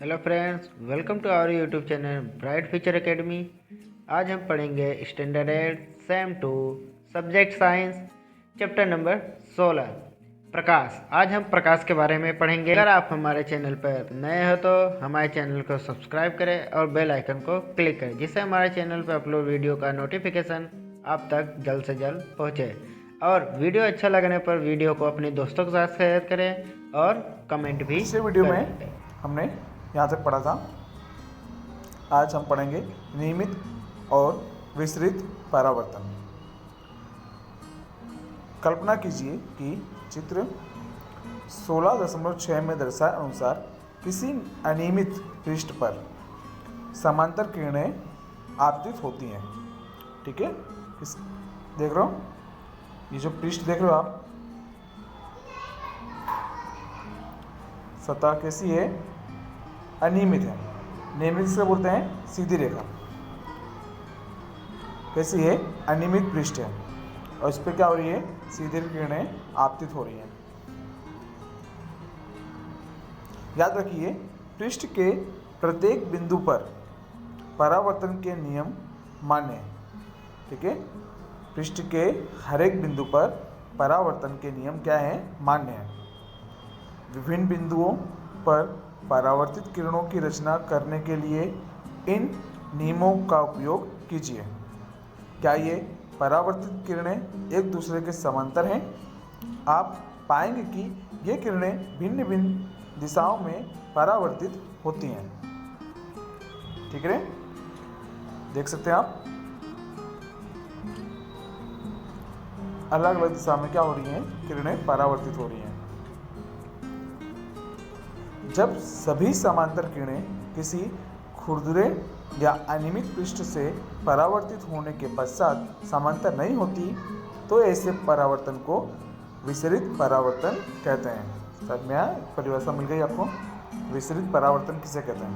Hello friends, welcome to our YouTube channel Bright Future Academy. आज हम पढ़ेंगे standard 8 sem 2 subject science chapter number 16 प्रकाश। आज हम प्रकाश के बारे में पढ़ेंगे। अगर आप हमारे चैनल पर नए हो तो हमारे चैनल को सब्सक्राइब करें और बेल आइकन को क्लिक करें, जिससे हमारे चैनल पर अपलोड वीडियो का नोटिफिकेशन आप तक जल्द से जल्द पहुँचे। और वीडियो अच्छा लगने पर वीडियो को अपने दोस्तों के साथ शेयर करें और कमेंट भी पिछले वीडियो करें। में हमने यहाँ तक पढ़ा था। आज हम पढ़ेंगे नियमित और विसरित परावर्तन। कल्पना कीजिए कि चित्र 16.6 में दर्शाए अनुसार किसी अनियमित पृष्ठ पर समांतर किरणें आपतित होती हैं। ठीक है, देख रहे हो, ये जो पृष्ठ देख रहे हो आप, सतह कैसी है? अनियमित है। नियमित से बोलते हैं सीधी रेखा। कैसी है? अनियमित पृष्ठ है और इस पर क्या हो रही है? सीधी किरणें आपतित हो रही हैं। याद रखिए, पृष्ठ के प्रत्येक बिंदु पर परावर्तन के नियम मान्य हैं। ठीक है, पृष्ठ के हर एक बिंदु पर परावर्तन के नियम क्या हैं? मान्य हैं। विभिन्न बिंदुओं पर परावर्तित किरणों की रचना करने के लिए इन नियमों का उपयोग कीजिए। क्या ये परावर्तित किरणें एक दूसरे के समांतर हैं? आप पाएंगे कि ये किरणें भिन्न भिन्न दिशाओं में परावर्तित होती हैं। ठीक है, देख सकते हैं आप, अलग अलग दिशा में क्या हो रही हैं? किरणें परावर्तित हो रही हैं। जब सभी समांतर किरणें किसी खुरदुरे या अनियमित पृष्ठ से परावर्तित होने के पश्चात समांतर नहीं होती, तो ऐसे परावर्तन को विसरित परावर्तन कहते हैं। समझ में आया? परिभाषा मिल गई आपको। विसरित परावर्तन किसे कहते हैं?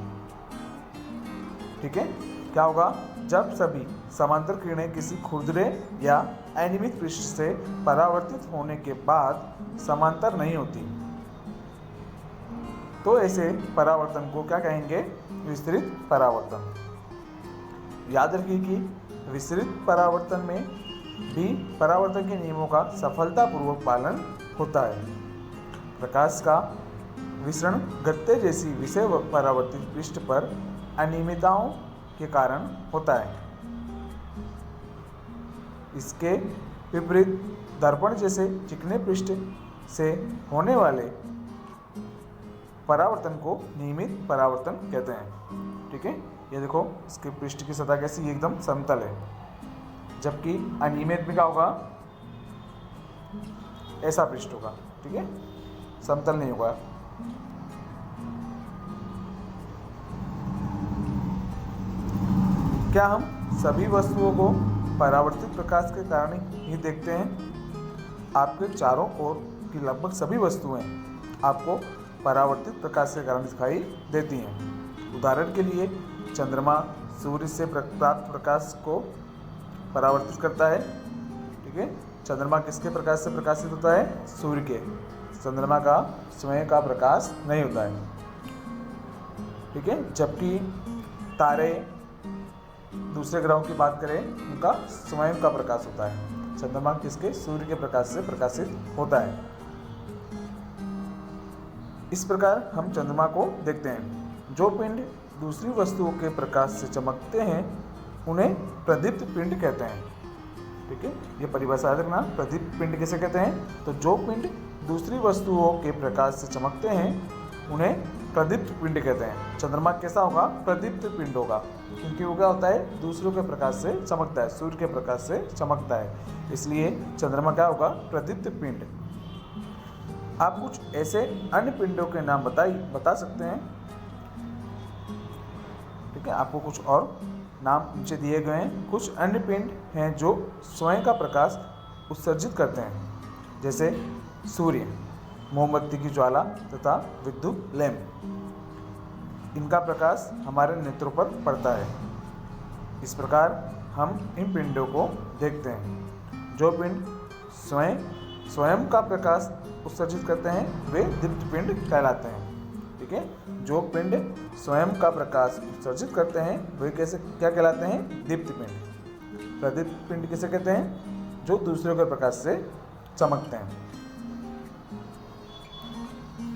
ठीक है, क्या होगा? जब सभी समांतर किरणें किसी खुरदुरे या अनियमित पृष्ठ से परावर्तित होने के बाद समांतर नहीं होती, तो ऐसे परावर्तन को क्या कहेंगे? विसरित परावर्तन। याद रखिए कि विसरित परावर्तन में भी परावर्तन के नियमों का सफलतापूर्वक पालन होता है। प्रकाश का विसरण गत्ते जैसी विषय परावर्तित पृष्ठ पर अनियमितताओं के कारण होता है। इसके विपरीत दर्पण जैसे चिकने पृष्ठ से होने वाले परावर्तन को नियमित परावर्तन कहते हैं। ठीक है, ये देखो, इसके पृष्ठ की सतह कैसी? एकदम समतल है। जबकि अनियमित में क्या होगा? ऐसा पृष्ठ होगा। ठीक है, समतल नहीं होगा। क्या हम सभी वस्तुओं को परावर्तित प्रकाश के कारण ही देखते हैं? आपके चारों ओर की लगभग सभी वस्तुएं आपको परावर्तित प्रकाश के कारण दिखाई देती हैं। उदाहरण के लिए, चंद्रमा सूर्य से प्राप्त प्रकाश को परावर्तित करता है। ठीक है, चंद्रमा किसके प्रकाश से प्रकाशित होता है? सूर्य के। चंद्रमा का स्वयं का प्रकाश नहीं होता है। ठीक है, जबकि तारे, दूसरे ग्रहों की बात करें, उनका स्वयं का प्रकाश होता है। चंद्रमा किसके? सूर्य के प्रकाश से प्रकाशित होता है। इस प्रकार हम चंद्रमा को देखते हैं। जो पिंड दूसरी वस्तुओं के प्रकाश से चमकते हैं उन्हें प्रदीप्त पिंड कहते हैं। ठीक है, ये परिभाषा याद रखना। प्रदीप्त पिंड किसे कहते हैं? तो जो पिंड दूसरी वस्तुओं के प्रकाश से चमकते हैं उन्हें प्रदीप्त पिंड कहते हैं। चंद्रमा कैसा होगा? प्रदीप्त पिंड होगा, क्योंकि वो क्या होता है? दूसरों के प्रकाश से चमकता है, सूर्य के प्रकाश से चमकता है, इसलिए चंद्रमा क्या होगा? प्रदीप्त पिंड। आप कुछ ऐसे अन्य पिंडों के नाम बता सकते हैं। ठीक है, आपको कुछ और नाम नीचे दिए गए हैं। कुछ अन्य पिंड हैं जो स्वयं का प्रकाश उत्सर्जित करते हैं, जैसे सूर्य, मोमबत्ती की ज्वाला तथा विद्युत लैंप। इनका प्रकाश हमारे नेत्रों पर पड़ता है। इस प्रकार हम इन पिंडों को देखते हैं। जो पिंड स्वयं का प्रकाश उत्सर्जित करते हैं वे दीप्त पिंड कहलाते हैं। ठीक ठीक है। जो पिंड स्वयं का प्रकाश उत्सर्जित करते हैं वे कैसे क्या कहलाते हैं? दीप्त पिंड। प्रदीप्त पिंड किसे कहते हैं? जो दूसरों के प्रकाश से चमकते हैं।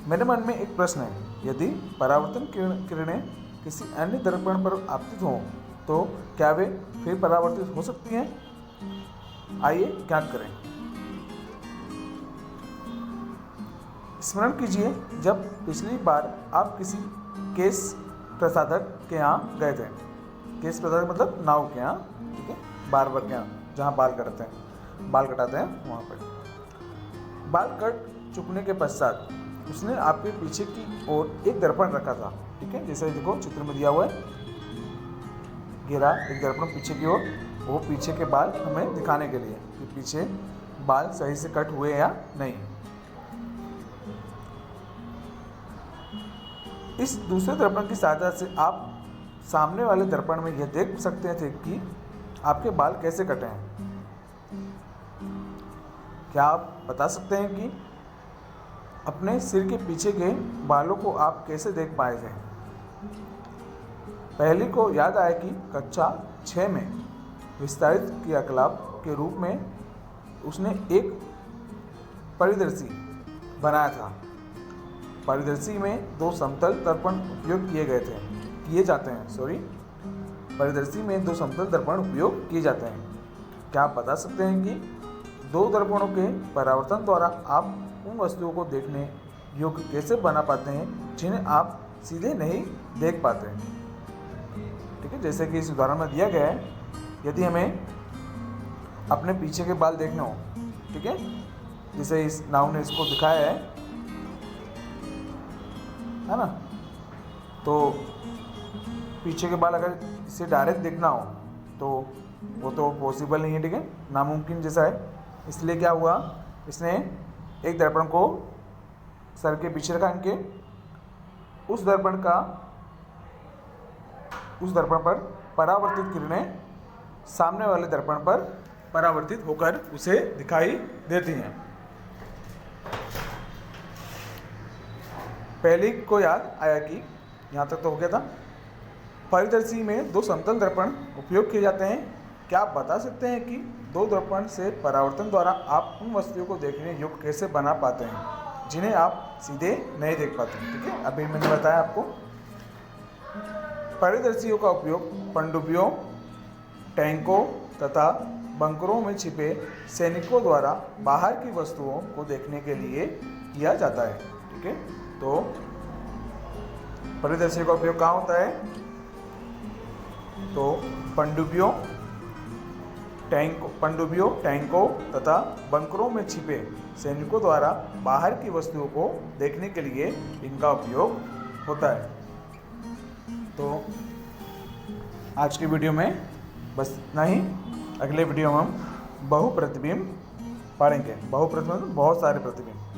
मेरे मन में एक प्रश्न है, यदि परावर्तन किरणें किसी अन्य दर्पण पर आपतित हों तो क्या वे फिर परावर्तित हो सकती हैं? आइए ज्ञात करें। स्मरण कीजिए जब पिछली बार आप किसी केश प्रसाधक के यहाँ गए थे। केश प्रसाधक मतलब नाऊ के यहाँ, ठीक है, बार्बर के यहाँ, जहाँ बाल कटाते हैं वहाँ पर। बाल कट चुकने के पश्चात उसने आपके पीछे की ओर एक दर्पण रखा था, ठीक है। जैसे देखो चित्र में दिया हुआ है, घेरा एक दर्पण पीछे की ओर, वो पीछे के बाल हमें दिखाने के लिए कि पीछे बाल सही से कट हुए या नहीं। इस दूसरे दर्पण की सहायता से आप सामने वाले दर्पण में यह देख सकते थे कि आपके बाल कैसे कटे हैं। क्या आप बता सकते हैं कि अपने सिर के पीछे के बालों को आप कैसे देख पाए थे? पहली को याद आया कि कक्षा 6 में विस्तारित क्रियाकलाप के रूप में उसने एक परिदर्शी बनाया था। परिदर्शी में दो समतल दर्पण उपयोग किए जाते हैं। परिदर्शी में दो समतल दर्पण उपयोग किए जाते हैं। क्या आप बता सकते हैं कि दो दर्पणों के परावर्तन द्वारा आप उन वस्तुओं को देखने योग्य कैसे बना पाते हैं जिन्हें आप सीधे नहीं देख पाते? ठीक है, जैसे कि इस उदाहरण में दिया गया है, यदि हमें अपने पीछे के बाल देखने हो, ठीक है, जैसे इस नाव ने इसको दिखाया है ना, तो पीछे के बाल अगर इसे डायरेक्ट देखना हो तो वो तो पॉसिबल नहीं है, ठीक है, नामुमकिन जैसा है। इसलिए क्या हुआ, इसने एक दर्पण को सर के पीछे रखा इनके, उस दर्पण पर परावर्तित किरणें सामने वाले दर्पण पर परावर्तित होकर उसे दिखाई देती हैं। पहले को याद आया कि यहाँ तक तो हो गया था। परिदर्शी में दो समतल दर्पण उपयोग किए जाते हैं। क्या आप बता सकते हैं कि दो दर्पण से परावर्तन द्वारा आप उन वस्तुओं को देखने योग्य कैसे बना पाते हैं जिन्हें आप सीधे नहीं देख पाते? ठीक है, अभी मैंने बताया आपको। परिदर्शियों का उपयोग पनडुब्बियों, टैंकों तथा बंकरों में छिपे सैनिकों द्वारा बाहर की वस्तुओं को देखने के लिए किया जाता है। ठीक है, तो परिदर्शी का उपयोग कहाँ होता है? तो पनडुब्बियों, टैंकों तथा बंकरों में छिपे सैनिकों द्वारा बाहर की वस्तुओं को देखने के लिए इनका उपयोग होता है। तो आज की वीडियो में बस इतना ही। अगले वीडियो में हम बहुप्रतिबिंब पढ़ेंगे। बहुप्रतिबिंब बहुत सारे प्रतिबिंब।